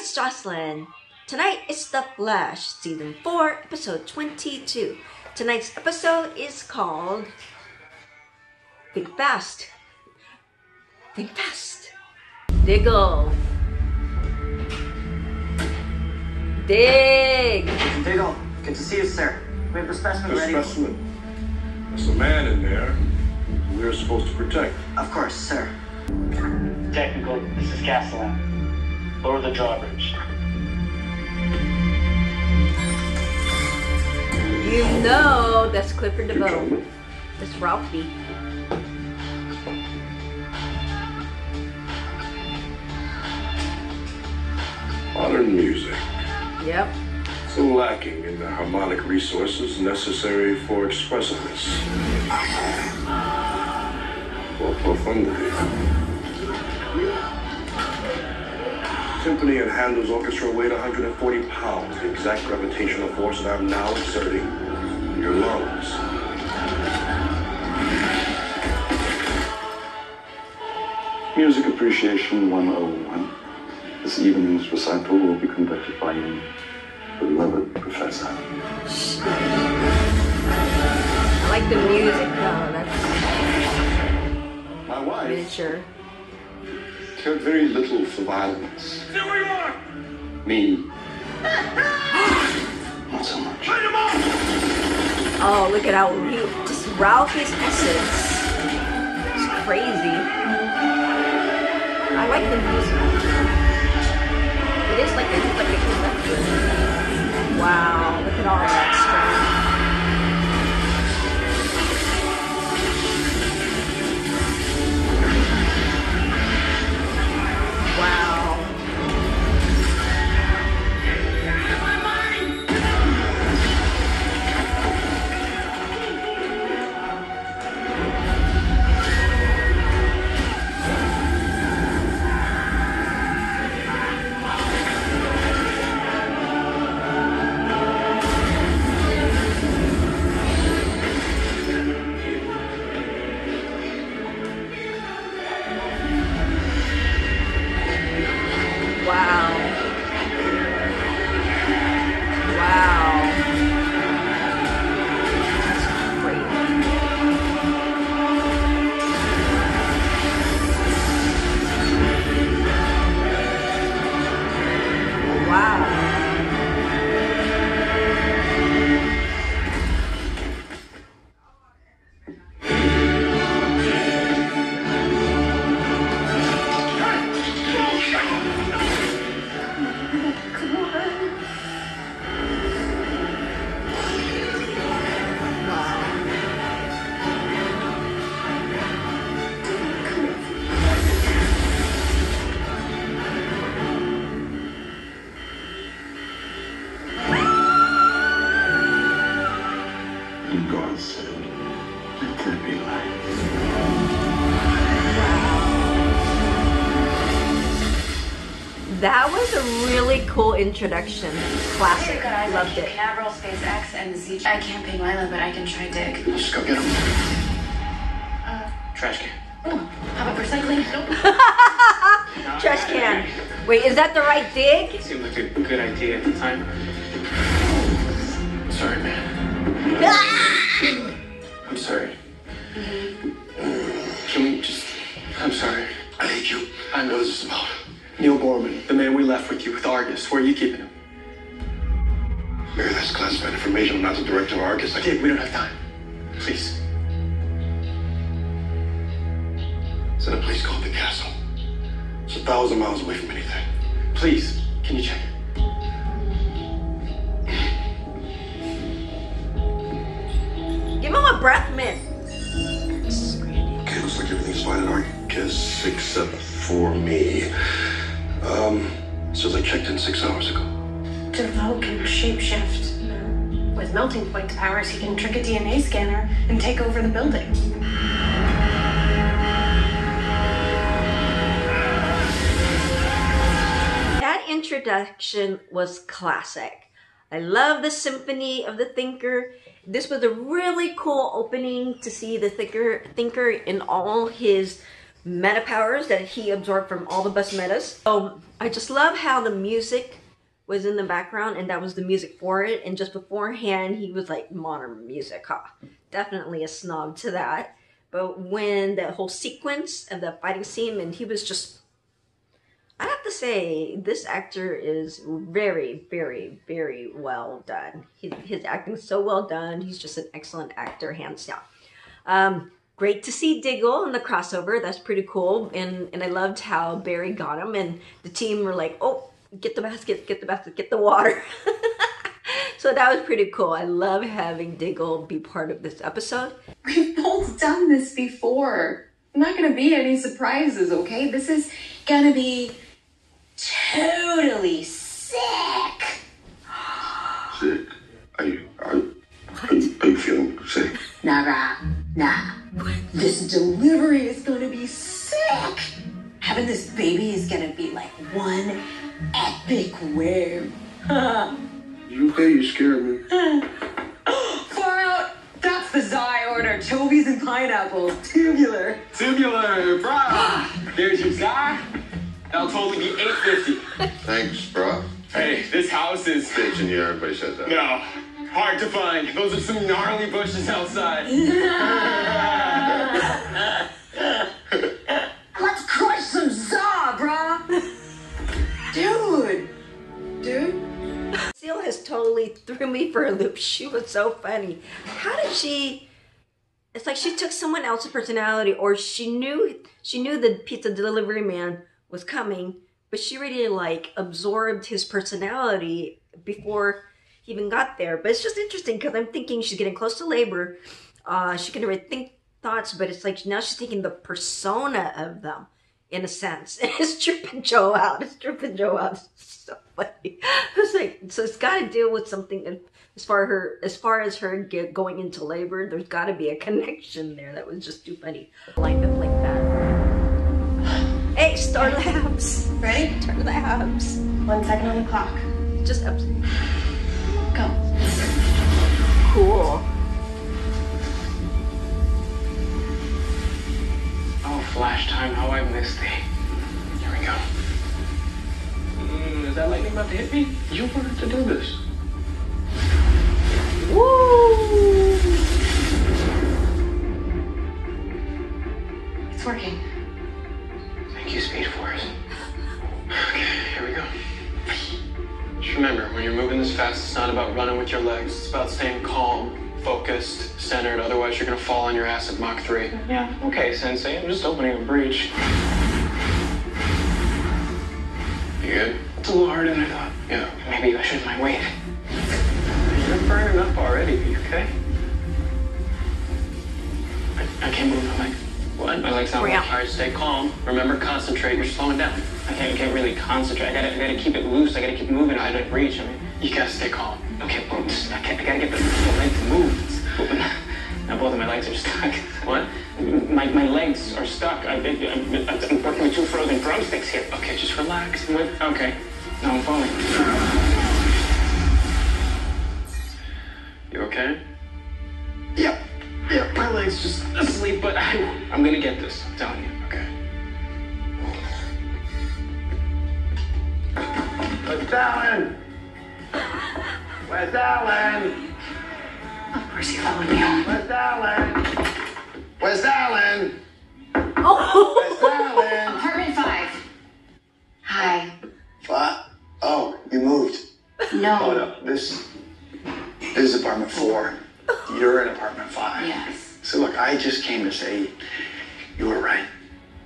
it's Jocelyn. Tonight is The Flash, Season 4, Episode 22. Tonight's episode is called Think Fast. Think Fast. Diggle. Dig. Diggle, good to see you, sir. We have the specimen ready. The specimen? There's a man in there we're supposed to protect. Of course, sir. Technical, this is Castellan. Lower the drawbridge. You know that's Clifford DeVoe. That's Ralphie. Modern music. Yep. So lacking in the harmonic resources necessary for expressiveness. Or profundity. Symphony and Handel's orchestra weighed 140 pounds, the exact gravitational force that I'm now exerting in your lungs. Music Appreciation 101. This evening's recital will be conducted by your beloved professor. I like the music though. That's My wife miniature. cared very little for violence. There we are! Me, not so much. Oh, look at how he just Ralphie's essence. It's crazy. I like the music. It is like a conductor. Wow, look at all that stuff. Wow. That was a really cool introduction. Classic. Loved it. Canaveral, Space X, and the Z. I can't pay Milo, but I can try Dig. Let's go get him. Trash can. Oh, how about recycling? Trash can. Wait, is that the right dig? It seemed like a good idea at the time. Sorry, man. I'm sorry. Can we just... I'm sorry. I hate you. I know. What is this about? Neil Gorman, the man we left with you with Argus. Where are you keeping him? Mary, that's classified information. I'm not the director of Argus. Kid, we don't have time. Please. Send a police call at the castle. It's 1,000 miles away from anything. Please. Can you check it? Give him a breath mint. Okay, looks like everything's fine at Argus except for me. Says I checked in 6 hours ago. Devoe can shapeshift. With melting point powers, he can trick a DNA scanner and take over the building. That introduction was classic. I love the symphony of the Thinker. This was a really cool opening to see the Thinker in all his meta powers that he absorbed from all the best metas. So I just love how the music was in the background, and that was the music for it. And just beforehand, he was like modern music, huh? Definitely a snob to that. But when that whole sequence of the fighting scene, and he was just, I have to say, this actor is very, very, very well done. His acting is so well done. He's just an excellent actor, hands down. Great to see Diggle in the crossover. That's pretty cool. And I loved how Barry got him, and the team were like, oh, get the basket, get the water. So that was pretty cool. I love having Diggle be part of this episode. We've both done this before. Not gonna be any surprises, okay? This is gonna be totally sick. Sick? Are you feeling sick? Nah. This delivery is gonna be sick. Having this baby is gonna be like one epic win. You okay? You scared me. Far out. That's the Zai order. Toby's and pineapple. Tubular. Tubular, bro. There's your Zai. That'll totally be $8.50. Thanks, bro. Hey, this house is... Bitchin', yeah, everybody says that. No, hard to find. Those are some gnarly bushes outside. Let's crush some Za, brah. Dude. Seal has totally threw me for a loop. She was so funny. How did she... It's like she took someone else's personality, or she knew the pizza delivery man was coming, but she already like absorbed his personality before he even got there. But it's just interesting because I'm thinking she's getting close to labor. She can already think thoughts, but it's like now she's taking the persona of them in a sense. And it's tripping Joe out. It's so funny. It's like, so it's got to deal with something as far as her going into labor. There's got to be a connection there. That was just too funny. Like that. Hey, Star Labs. Ready? Star Labs. 1 second on the clock. Just up. Go. Cool. Oh, Flashtime, how I missed thee. Here we go. Is that lightning about to hit me? You wanted to do this. Woo! It's working. Thank you, Speed Force. Okay, here we go. Just remember, when you're moving this fast, it's not about running with your legs. It's about staying calm, focused, centered. Otherwise, you're gonna fall on your ass at Mach 3. Yeah, okay, Sensei. I'm just opening a breach. You good? It's a little harder than I thought. Yeah. Maybe I should my weight. You're burning up already. Are you okay? I can't move my leg. What? My legs not. All right, stay calm. Remember, concentrate. You're slowing down. I can't really concentrate. I gotta keep it loose. I gotta keep moving. I don't breach. I mean, you gotta stay calm. Okay, I gotta get the leg to move. Now both of my legs are stuck. What? My legs are stuck. I'm working with 2 frozen drumsticks here. Okay, just relax. Okay. No, I'm falling. You okay? Yep, my leg's just asleep, but I'm gonna get this. I'm telling you, okay? Where's Alan? Where's Alan? Of course you followed me home. Where's Alan? Where's Alan? Oh! Where's Alan? Apartment 5. Hi. What? Oh, you moved. No. Oh, no. This is apartment 4. You're in apartment 5. Yes. So look, I just came to say you were right.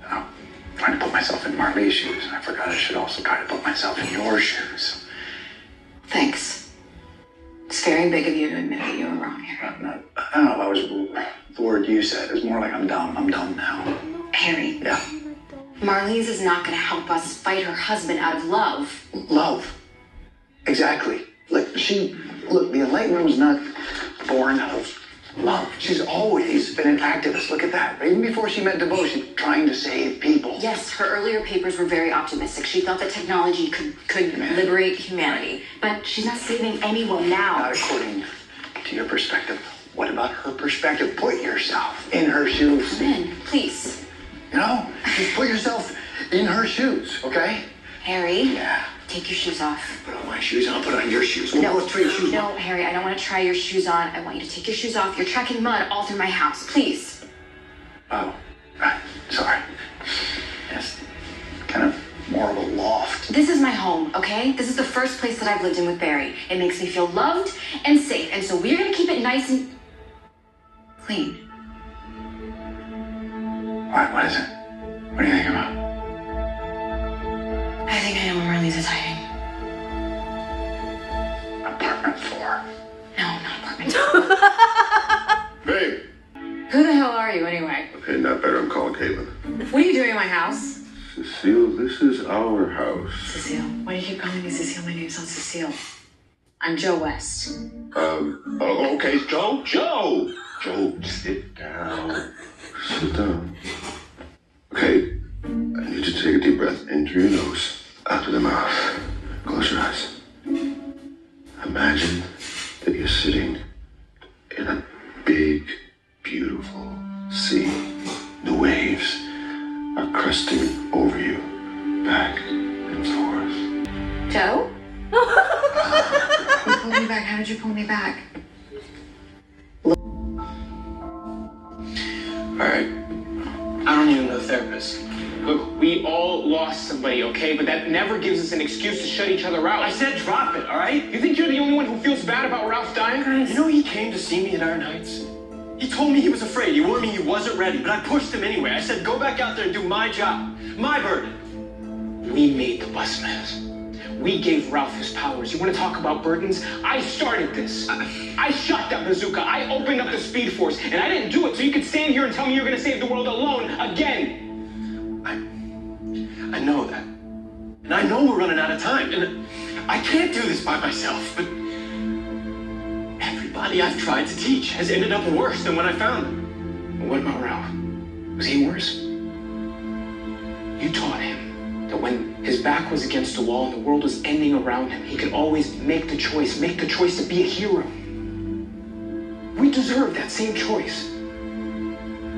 I'm trying to put myself in Marlese's shoes, and I forgot I should also try to put myself in your shoes. Thanks. It's very big of you to admit that you were wrong here. I don't know if I was the word you said. It's more like I'm dumb. I'm dumb now. Harry. Yeah. Marlese is not going to help us fight her husband out of love. Love. Exactly. Like, look, the Enlightenment was not born out of love. She's always been an activist. Look at that. Even before she met Devoe, she's trying to save people. Yes, her earlier papers were very optimistic. She thought that technology could liberate humanity. But she's not saving anyone now. Not according to your perspective. What about her perspective? Put yourself in her shoes. Come in, please. You know? Just put yourself in her shoes, okay? Harry? Yeah. Take your shoes off. Put on my shoes and I'll put on your shoes. We'll both trade shoes. No, Harry, I don't want to try your shoes on. I want you to take your shoes off. You're tracking mud all through my house. Please. Oh, sorry. Yes, kind of more of a loft. This is my home, okay? This is the first place that I've lived in with Barry. It makes me feel loved and safe, and so we're gonna keep it nice and clean. What is it? What do you think about? I think I know where Marlese is hiding. Apartment 4. No, not apartment 4. Babe. Who the hell are you, anyway? Okay, not better. I'm calling Caitlyn. What are you doing in my house? Cecile, this is our house. Cecile. Why do you keep calling me Cecile? My name's not Cecile. I'm Joe West. Okay, Joe. Joe, sit down. Sit down. Okay, I need you to take a deep breath in through your nose, out through the mouth. Close your eyes. Imagine that you're sitting in a big, beautiful sea. The waves are cresting over you, back and forth. Joe? You pulled me back. How did you pull me back? Alright. I don't need another therapist. Look, we all lost somebody, okay? But that never gives us an excuse to shut each other out. I said drop it, all right? You think you're the only one who feels bad about Ralph dying? You know he came to see me in Iron Heights? He told me he was afraid. He warned me he wasn't ready, but I pushed him anyway. I said, go back out there and do my job. My burden. We made the bus mess. We gave Ralph his powers. You want to talk about burdens? I started this. I shot that bazooka. I opened up the Speed Force, and I didn't do it so you could stand here and tell me you're going to save the world alone again. I know that. And I know we're running out of time. And I can't do this by myself, but everybody I've tried to teach has ended up worse than when I found them. But what about Ralph? Was he worse? You taught him that when his back was against the wall and the world was ending around him, he could always make the choice to be a hero. We deserve that same choice.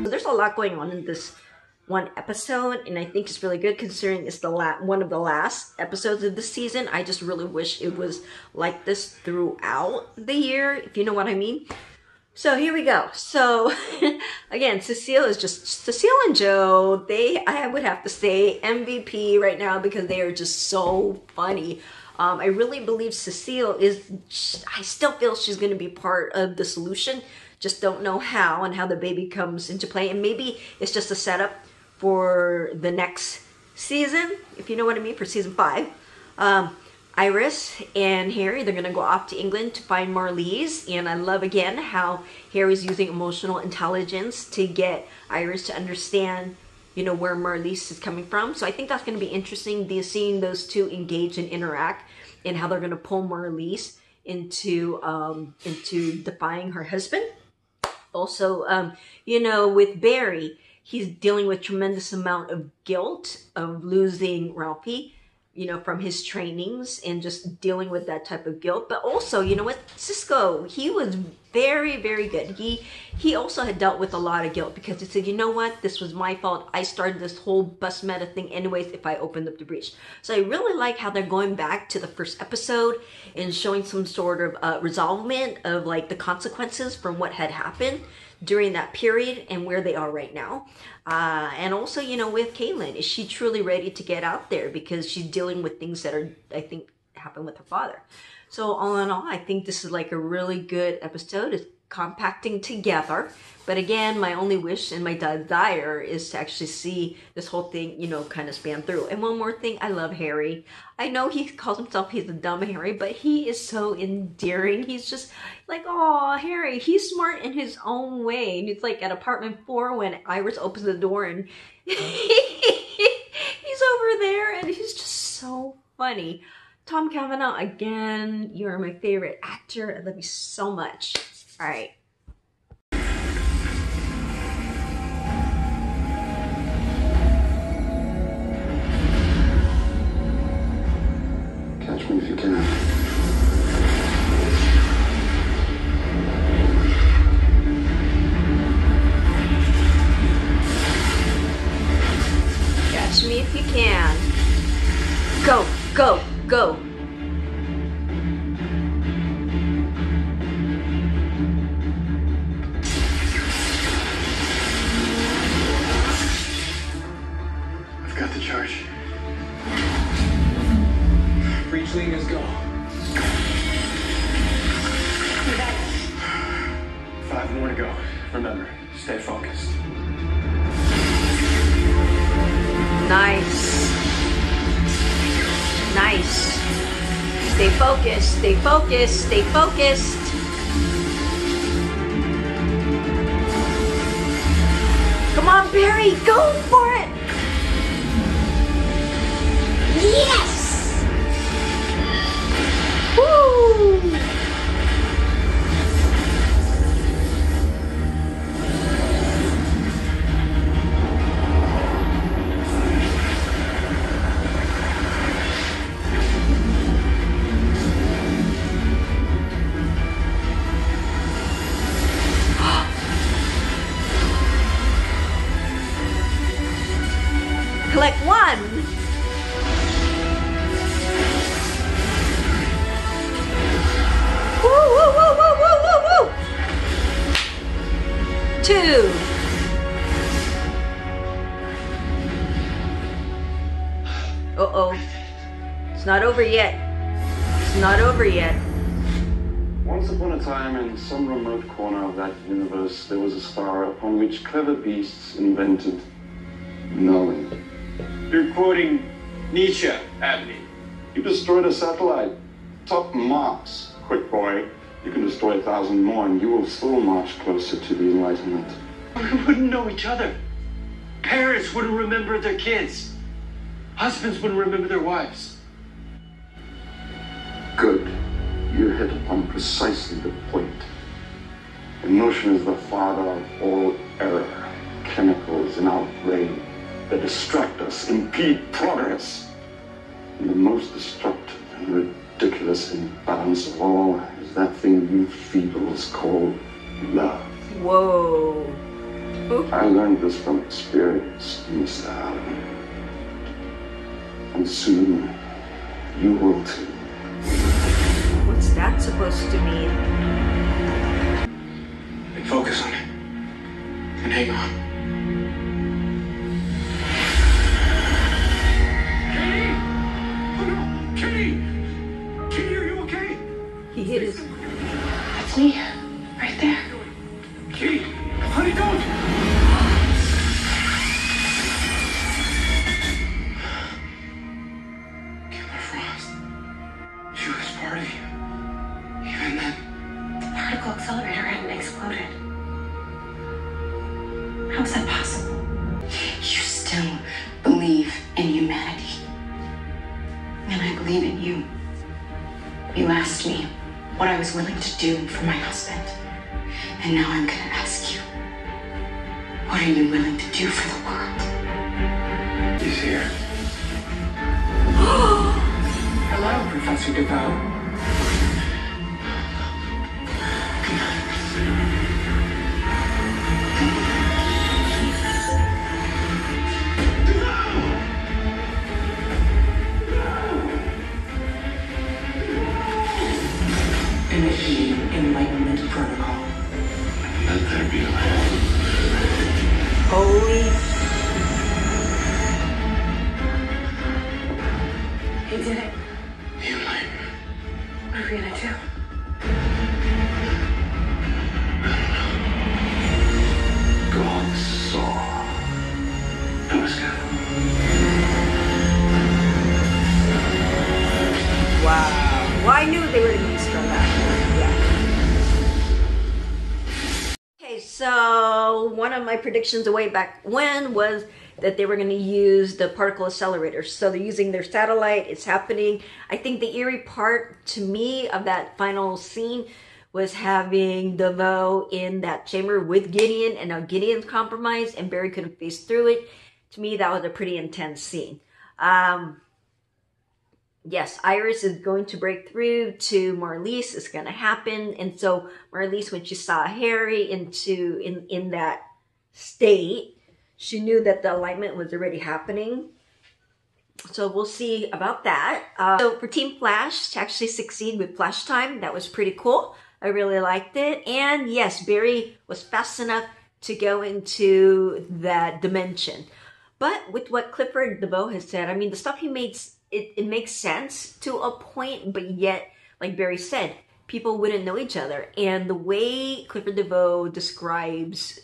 There's a lot going on in this one episode, and I think it's really good considering it's the one of the last episodes of the season. I just really wish it was like this throughout the year, if you know what I mean. So here we go. So again, Cecile and Joe, I would have to say MVP right now because they are just so funny. I really believe Cecile I still feel she's going to be part of the solution. Just don't know how and how the baby comes into play. And maybe it's just a setup for the next season, if you know what I mean, for season 5. Iris and Harry, they're going to go off to England to find Marlese. And I love, again, how Harry's using emotional intelligence to get Iris to understand, you know, where Marlese is coming from. So I think that's going to be interesting, seeing those two engage and interact and how they're going to pull Marlese into defying her husband. Also, you know, with Barry, he's dealing with tremendous amount of guilt of losing Ralphie, you know, from his trainings and just dealing with that type of guilt. But also, you know what, Cisco, he was very, very good. He also had dealt with a lot of guilt because he said, you know what, this was my fault. I started this whole bus meta thing anyways if I opened up the breach. So I really like how they're going back to the first episode and showing some sort of resolvement of like the consequences from what had happened during that period and where they are right now. And also, you know, with Caitlyn, is she truly ready to get out there because she's dealing with things that are, I think, happened with her father. So all in all, I think this is like a really good episode. It's compacting together. But again, my only wish and my desire is to actually see this whole thing, you know, kind of span through. And one more thing, I love Harry. I know he calls himself, he's a dumb Harry, but he is so endearing. He's just like, oh, Harry, he's smart in his own way. And it's like at apartment 4 when Iris opens the door and he's over there and he's just so funny. Tom Cavanaugh, again, you're my favorite actor. I love you so much. All right. Catch me if you can. Swingers go. You got it. 5 more to go. Remember, stay focused. Nice. Nice. Stay focused, stay focused, stay focused. Come on, Barry, go for it. Yes! Woo! Collect 1. Woo, woo, woo, woo, woo, woo, woo. 2. Uh-oh. It's not over yet. It's not over yet. Once upon a time, in some remote corner of that universe, there was a star upon which clever beasts invented knowing. You're quoting Nietzsche at me. You destroyed a satellite. Top marks, quick boy. You can destroy 1,000 more and you will still march closer to the Enlightenment. We wouldn't know each other. Parents wouldn't remember their kids. Husbands wouldn't remember their wives. Good. You hit upon precisely the point. Emotion is the father of all error. Chemicals in our brain that distract us, impede progress. And the most destructive and ridiculous imbalance of all is that thing you feebles call love. Whoa. I learned this from experience, Mr. Allen. And soon, you will too. What's that supposed to mean? And focus on it. And hang on. Kitty, are you okay? He hit his... That's me. Right there. Kitty, honey, don't! Killer Frost. She was part of you. Even then. The particle accelerator hadn't exploded. How is that possible? You still believe in humanity. And I believe in you. You asked me what I was willing to do for my husband. And now I'm gonna ask you, what are you willing to do for the world? He's here. Hello, Professor Devoe. Initiating enlightenment protocol. Let there be light. Holy... He did it. The enlightenment. What are we gonna do? God saw. It was good. Wow. Well, I knew they were going to be strung out. Yeah. Okay, so one of my predictions way back when was that they were going to use the particle accelerators. So they're using their satellite. It's happening. I think the eerie part to me of that final scene was having Devoe in that chamber with Gideon, and now Gideon's compromised and Barry couldn't face through it. To me, that was a pretty intense scene. Yes, Iris is going to break through to Marlese. It's going to happen. And so Marlese, when she saw Harry in that state, she knew that the alignment was already happening. So we'll see about that. So for Team Flash to actually succeed with Flashtime, that was pretty cool. I really liked it. And yes, Barry was fast enough to go into that dimension. But with what Clifford Devoe has said, I mean, the stuff he made it makes sense to a point, but yet, like Barry said, people wouldn't know each other. And the way Clifford DeVoe describes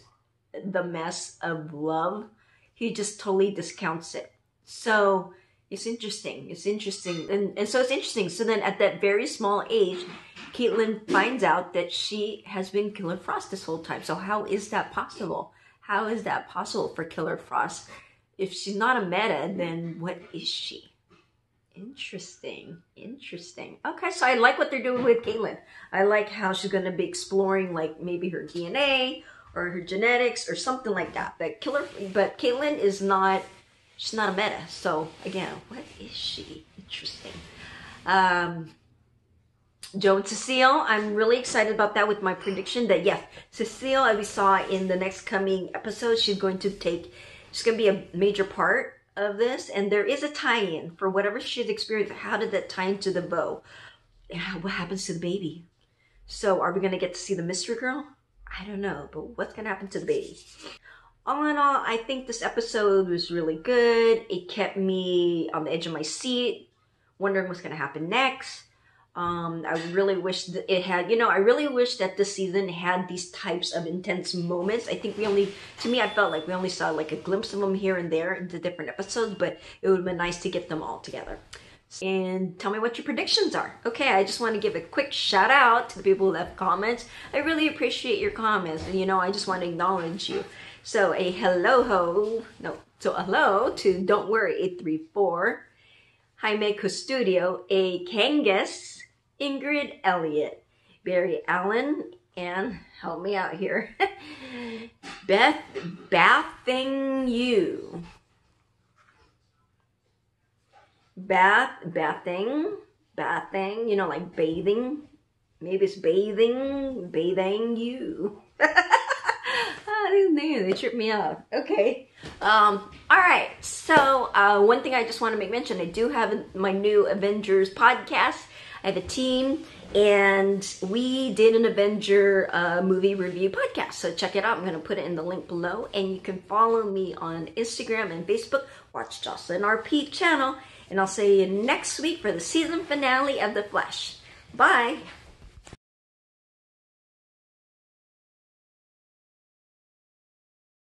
the mess of love, he just totally discounts it. So it's interesting. It's interesting. And so it's interesting. So then at that very small age, Caitlyn finds out that she has been Killer Frost this whole time. So how is that possible? How is that possible for Killer Frost? If she's not a meta, then what is she? Interesting. Interesting. Okay, so I like what they're doing with Caitlyn. I like how she's going to be exploring like maybe her DNA or her genetics or something like that. But Caitlyn is not, she's not a meta. So again, what is she? Interesting. Joe and Cecile, I'm really excited about that with my prediction that yes, Cecile, as we saw in the next coming episode, she's going to be a major part of this, and there is a tie-in for whatever she's experienced. How did that tie into the bow? What happens to the baby? So are we going to get to see the mystery girl? I don't know, but what's going to happen to the baby? All in all, I think this episode was really good. It kept me on the edge of my seat, wondering what's going to happen next. I really wish that it had, I really wish that this season had these types of intense moments. I think I felt like we only saw like a glimpse of them here and there in the different episodes, but it would have been nice to get them all together. And tell me what your predictions are. Okay, I just want to give a quick shout out to the people who left comments. I really appreciate your comments, and I just want to acknowledge you. So a hello to Don't Worry 834, Jaime Custodio, A Kangas, Ingrid Elliott, Barry Allen, and help me out here, Bathing, like bathing. Maybe it's bathing you. These names, they trip me out. Okay. All right. So one thing I just want to make mention, I do have my new Avengers podcast. I have a team, and we did an Avenger movie review podcast. So check it out. I'm going to put it in the link below, and you can follow me on Instagram and Facebook. Watch Jocelyn RP channel, and I'll see you next week for the season finale of The Flash. Bye.